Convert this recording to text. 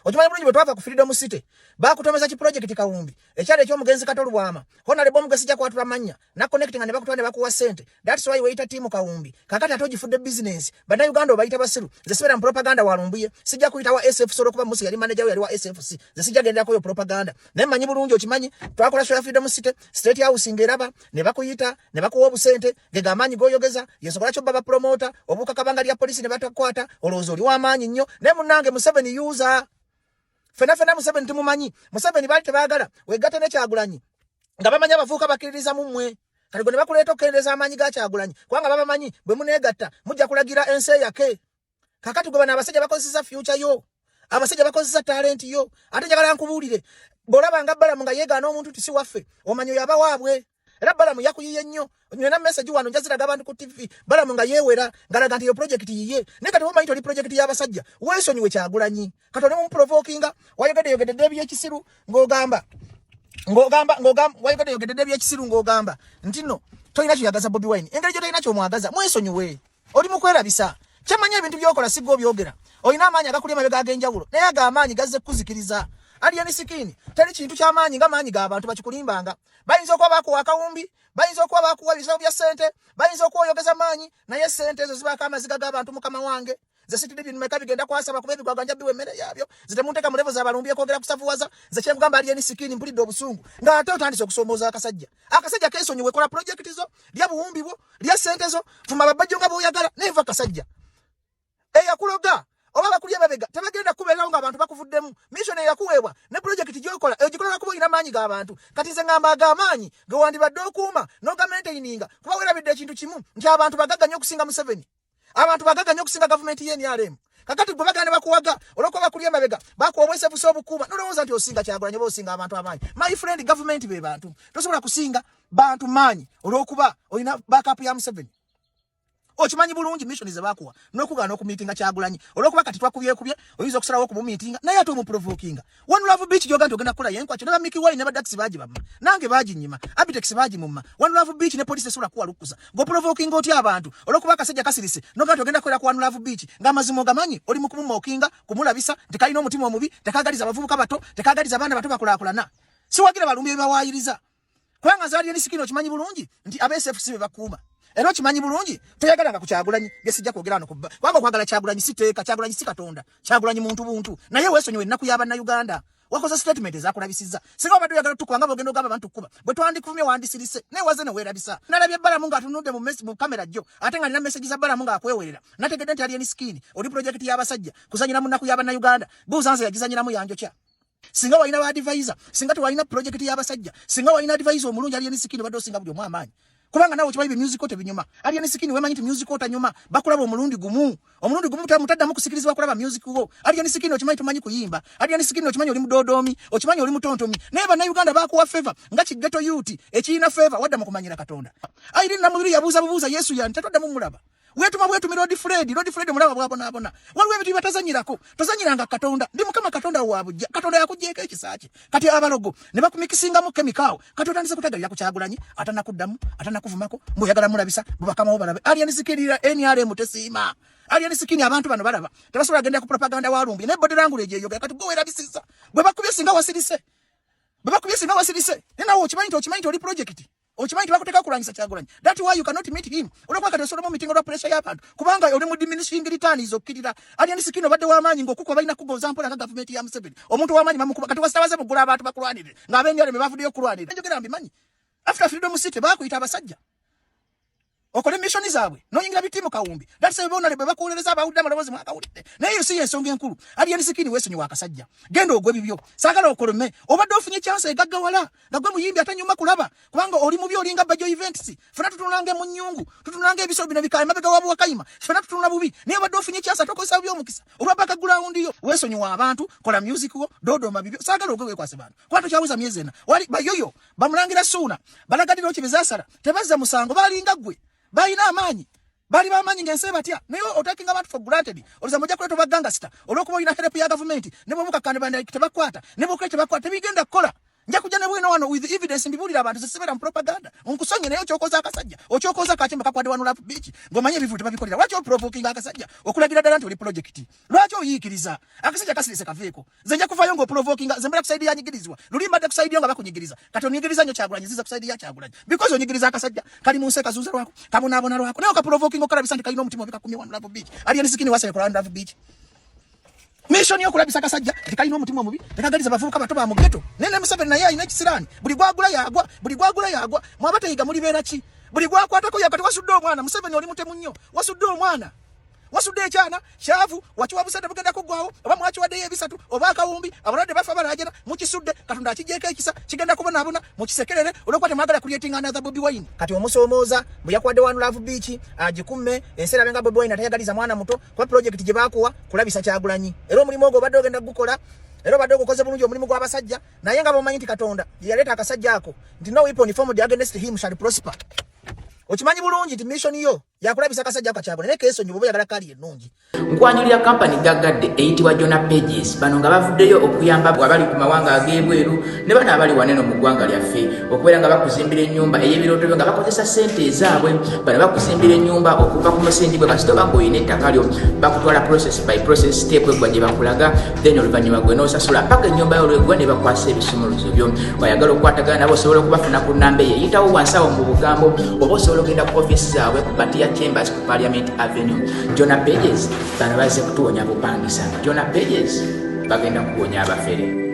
okimanyi bulungi bwe twava ku Freedom City bakutomeza ki project Kawumbi ekyale ky'omugenzi Katolu Bwama honorable Mugesi ja kwatula manya na connecting ne bakutwane bakuwa sente. That's why we ita timu Kawumbi kakati atogifudde business bana Uganda obayita basiru ze sibera propaganda walumbuye sijja kuyita wa SF solo kuba musi yali manager we yali wa SFC ze sijja gendera ko yo propaganda ne manyi bulungi okimanyi twakola show ya Freedom City state house ngeraba ne bakuyita ne bakuwa obusente gega amanyi goyogeza yesokola kyo baba promoter obuka kabanga lya police ne batakwata olozo li wa manyi nnyo ne munange Museveni user fena Museveni tumumanyi Museveni bali tebagala wegate ne Kyagulanyi nga bamanya bavuka bakiririza mumwe kaligo ne bakuleeta okendeza amanyi ga Kyagulanyi kwanga baba manyi bwe munegatta mujja kulagira ense yake kakati gwe bana abasajja bakozesa future yo abasajja bakozesa talent yo ate njagala nkubulire bolaba nga Balamu nga yegaana omuntu tisi waffe omanyo yaba waabwe era Balamu yakuyiye nnyo nyina message wano njaziraga abantu ku TV Balamu nga yewera ngalaga nti yo project yiye ne kati omanyi toli project y'abasajja weesonyiwe Kyagulanyi katone mu provokinga wayogedde Debbie Ekisiru ng'ogamba wayogedde Debbie Ekisiru ng'ogamba ntino toyina kiyagaza Bobi Wine engeri gyo toyina kyomwagaza mwesonyiwe oli mukwerabisa kyamanya ebintu byokola siggo byogera oyina amaanyi agakulya mabega ag'enjawulo naye ag'amaanyi gazze kuzikiriza aliyani sikini tali kintu ky'amaanyi ng'amaanyi g'abantu bakikulimbanga bayinza okuba bakuwa Kawumbi bayinza okuba bakuwa bisawo bya sente bayinza okwoyogeza maanyi naye sente ezo zibaako amaziga g'abantu mukama wange ze sitidi bino meka bigenda kwasaba kuba ebigwaganja biwe emmere yabyo zitemunteeka mu levo z'abalumbi ekwogera kusavuwaza ze kyekugamba aliyani sikini mpulidde obusungu ng'ate otandise okusoomooza akasajja keesonyiwe kola projekiti zo lya buwumbi bwo lya sente zo fuma babajjo nga bw'oyagala neva akasajja eyakuloga oba bakulya mabega tebagenda kubeerawo ng'abantu bakuvuddemu mission eyakuweebwa ne project gy'okola egikola kuba olina maanyi g'abantu kati nze ngamba ag'amaanyi ge wandibadde okuuma n'ogamantaininga kuba weerabidde ekintu kimu nti abantu bagagganya okusinga Museveni abantu bagagganya okusinga gavumenti y'NRM kakati gwe bagenda bakuwaga olwokuba bakulya mabega bakuwa obwesefusi obukuuma nolowooza nti osinga Kyagulanyi oba osinga abantu amaanyi my friend gavumenti be bantu tosobola kusinga bantu maanyi olwokuba olina backup ya Museveni okimanyi bulungi mission ze bakuwa n'okugaana okumiitinga Kyagulanyi olwokuba kati twakubye oyinza okusalawo okumumiitinga naye ate omuprovokinga One Love Beach gy'ogenda ogenda kukola yenkwacho ne ba Mickey Wine ne ba Dax baagibamma nange baaginyima Abitex baagimumma One Love Beach ne police esobola kuwa lukuza ng'oprovokinga otya abantu olwokuba akasajja kasirise n'ogenda ogenda kukola ku One Love Beach ng'amazima ogamanyi oli mu kumumookinga kumulabisa tekalina omutima omubi tekagaliza abavubuka bato tekagaliza abaana bato bakulaakulana siwagira balumbi bebawaayiriza kubanga zaali enisikino okimanyi bulungi nti aba-SFC be bakuuma era okimanyi bulungi toyagalanga ku Kyagulanyi gesijja kwogera wano kubba kubanga okwagala Kyagulanyi siteeka Kyagulanyi si Katonda Kyagulanyi muntu buntu naye weesonyiwe ennaku y'Abannayuganda wakoze statement ezakulabisizza singa obadde oyagala tukuba nga bwogenda ogamba abantu kuba bwe twandikuvumye wandisirise naye waze ne weerabisa nalabye Balamu ng'atunudde mu kamera jjo ate nga nina message za Balamu ng'akwewerera nategedde nti aliyeni sikini oli project y'abasajja kuzanyira mu nnaku y'Abannayuganda buuza nze yagizanyiramu yanjokya singa walina advisor singa tewalina project y'abasajja singa walina advisor omulungi aliyeni sikini badde osinga buli omu amaanyi kubanga nawe okimanyi musical tebinyuma aliyeni sikini wemanyi nti musical tanyuma bakulaba omulundi gumu mutaddamu kusikirizibwa kulaba music wo aliyeni sikini okimanyi tumanyi kuyimba aliyeni sikini okimanyi oli mudoodomi okimanyi oli mutontomi naye bannayuganda bakuwa favor nga kigeto youth ekiyina favor wadda mu kumanyira Katonda ayiri namubiri yabuuza bubuuza Yesu yanti tetoddamu mulaba wetuma bwetumi Lord Fred mulaba bwabonaabona waliwo ebintu bibatazanyirako tozanyiranga Katonda ndi Mukama Katonda waabujja Katonda yakugjeeko ekisaki kati abalogo ne bakumikisingamu kemikaawo kati otandise kutagalira ku Kyagulanyi atanakuddamu atanakuvumako mbuyagala mulabisa bubakamawo balabe aliyeni sikirira NRM tesiima aliyeni sikini abantu bano balaba tebasobola genda ku propaganda walumbi ne body language eyo kati gwe werabisiza bwe bakubye singa wasirise nawe okimanyi oli project okimanyi bakuteka kulwanyisa Kyagulanyi that why you cannot meet him olwokuba kati osobola mu meeting olwa pressure y'abantu kubanga oli mu diminishing returns okkirira aliyeni sikini obadde w'amaanyi ng'okukuba balina kugoza mpola nga gavumenti ya Museveni omuntu w'amaanyi bamukuba kati wasitabaze mugula abantu bakulwanirire ng'abenjale bavuddeyo okulwanirira njogera mbimanyi after Freedom City bakuyita abasajja okole mission zaabwe noyingira bitimu Kawumbi that's why bona lebe bakulereza abawudde amalobozi mwakawulidde naye yo si ensonga enkulu aliyeni sikini weesonyiwa akasajja genda ogwe bibyo saagala okolome obadde ofunye chance egaggawala nga gwe muyimbi atanyuma kulaba kubanga oli mubi olinga Bajjo events fena tutunange mu nnyungu tutunange ebisobo bino bikaye mabega wabu wakayima fena tutuna bubi naye obadde ofunye chance atokozesa by'omukisa olwa background yo weesonyiwa abantu kola music wo dodoma bibyo saagala ogwe wekwase bantu kuba tokyabuza myezi ena wali bayoyo bamulangira suuna balagadira okibizasala tebazza musango balinga gwe balina amaanyi bali bamanyi ng'ensi batya naye otakinga abantu for granted oluza mujja kuleeta baganga sita olw'okuba olina help ya gavumenti ne bwe mukakane bandi tebakwata ne bwe tebakwata tebigenda kukola nja kujja ne bwino wano with evidence mbibulira abantu sesebera propaganda onkusonye nayo kyokoza akasajja okyokoza kachemba kakwade wano Love Beach ngomanye bivuto babikolera lwaki provoking akasajja okulagira dala nti project lwaki oyikiriza akasajja kasirese kaveko zenja kuvayo ngo provoking zembera kusaidia yanyigirizwa lulimba de kusaidia nga bakunyigiriza katonyigiriza nyo Kyagulanyi ziza kusaidia Kyagulanyi because onyigiriza akasajja kali munseka zuza lwako kabonabona lwako nayo ka provoking okala bisandi kalino mutima bika 11 Love Beach ali nisikini wase ko Love Beach mission yo kulabisa kasajja tikali no mutima mubi tekagaliza bavuka batoba mu ghetto nene Museveni naye ina kisirani buli gwagula yagwa mwabate yiga muri bera ki buli gwakwatako yakati wasudde omwana Museveni oli mutemu nnyo wasudde omwana wasudde ekyana kyavu wachiwa busente bugenda kugwawo oba mwachiwadde ebisatu oba akawumbi abalade bafa balajena mukisudde katonda akijeka ekisa kigenda kubona abona mukisekerere olwokwate magala creating another Bobi Wine kati omusomooza buyakwadde wanu Love Beach agikumme ensera benga Bobi Wine atayagaliza mwana muto kwa project gye bakuwa kulabisa Kyagulanyi era omulimu ogwo badde ogenda gukola era badde ogukoze bulungi omulimu gw'abasajja naye nga bomanyi nti Katonda yaleta akasajja ako nti no weapon formed against him shall prosper okimanyi bulungi nti mission yo yakulabisa kasajja kwa Kyagulanyi ne keso nyibo yagala kali ennungi nkwanyulira company gagadde eyitibwa Jona Pages bano nga bavuddeyo okuyamba abali ku mawanga ag'ebweru ne bano abali waneno mu ggwanga lyaffe okubeera nga bakuzimbira ennyumba ey'ebirooto byo nga bakozesa ssente ezaabwe bano bakuzimbira ennyumba okuva ku musingi gwe kasita oba ng'olina ettaka lyo bakutwala process by process step egwa gye bakulaga then oluvannyuma gwe n'osasula paka ennyumba yo lwegwa ne bakwasa ebisumuluzo byo wayagala okukwatagana nabo osobola okubafuna ku nnamba eyeyitawo wansi awo mu bugambo oba osobola okugenda ku office zaabwe ku Batiya Chambers ku Parliament Avenue Jona Pages bano bazze kutuwonya bupangisa Jona Pages bagenda kuwonya abafere